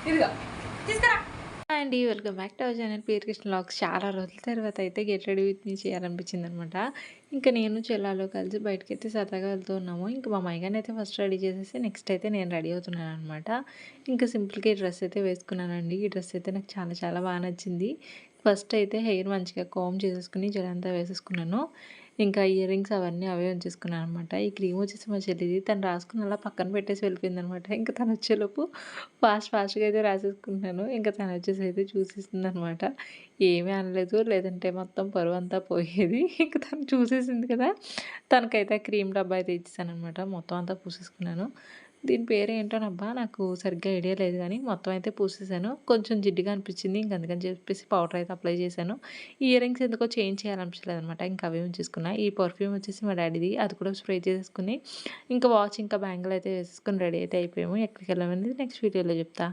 ఇదిగో తీసుకురా. హాయ్ అండి. Welcome back to our channel పేరు కృష్ణ వ్లాగ్స్. చాలా రోజుల తర్వాత అయితే గెట్ రెడీ విత్ మీ చేయాలనిపించిందనమాట. ఇంకా నేను చెల్లాలో కలిసి బయటకైతే సరదాగా వెళ్తూ ఉన్నాము. ఇంకా మా మయ్యగారినైతే ఫస్ట్ రెడీ చేసేసి నెక్స్ట్ అయితే నేను రెడీ అవుతున్నాననమాట. ఇంకా సింపుల్‌గా ఈ డ్రెస్ అయితే వేసుకున్నానండి. ఈ డ్రెస్ అయితే నాకు చాలా చాలా బాగా నచ్చింది. ఫస్ట్ అయితే హెయిర్ మంచిగా కోంబ్ చేసేసుకొని జడంతా వేసేసుకున్నాను. ఇంకా ఇయర్ రింగ్స్ అవన్నీ అవే ఉంచేసుకున్నాననమాట. ఈ క్రీమ్ వచ్చేసి మా చెల్లిది. తను రాసుకొని అలా పక్కన పెట్టేసి వెళ్ళిపోయిందనమాట. ఇంక తనొచ్చేలోపు ఫాస్ట్‌గా అయితే రాసేసుకుంటున్నాను. ఇంక తనొచ్చేసి అయితే చూసేసిందనమాట. ఏమీ అనలేదు. లేదంటే మొత్తం పరువంతా పోయేది. ఇంక తను చూసేసింది కదా! తనకైతే క్రీమ్ డబ్బా అయితే ఇచ్చేసాననమాట. మొత్తం అంతా పూసేసుకున్నాను. దీని పేరేంటోనబ్బా నాకు సరిగ్గా ఐడియా లేదు గానీ, మొత్తం అయితే పూసేసాను. కొంచెం జిడ్డుగా అనిపిచ్చింది. ఇంక అందుకని చెప్పేసి పౌడర్ అయితే అప్లై చేశాను. ఇయర్ రింగ్స్ ఎందుకో చేంజ్ చేయాలనిపించలేదనమాట. ఇంకా అవే ఉంచేసుకున్నా. ఈ పర్ఫ్యూమ్ వచ్చేసి మా డ్యాడీది. అది కూడా స్ప్రే చేసేసుకొని, ఇంకా వాచ్, ఇంకా బ్యాంగిల్ అయితే వేసేసుకొని రెడీ అయితే అయిపోయాము. ఎక్కడికెళ్ళామనేది నెక్స్ట్ వీడియోలో చెప్తా.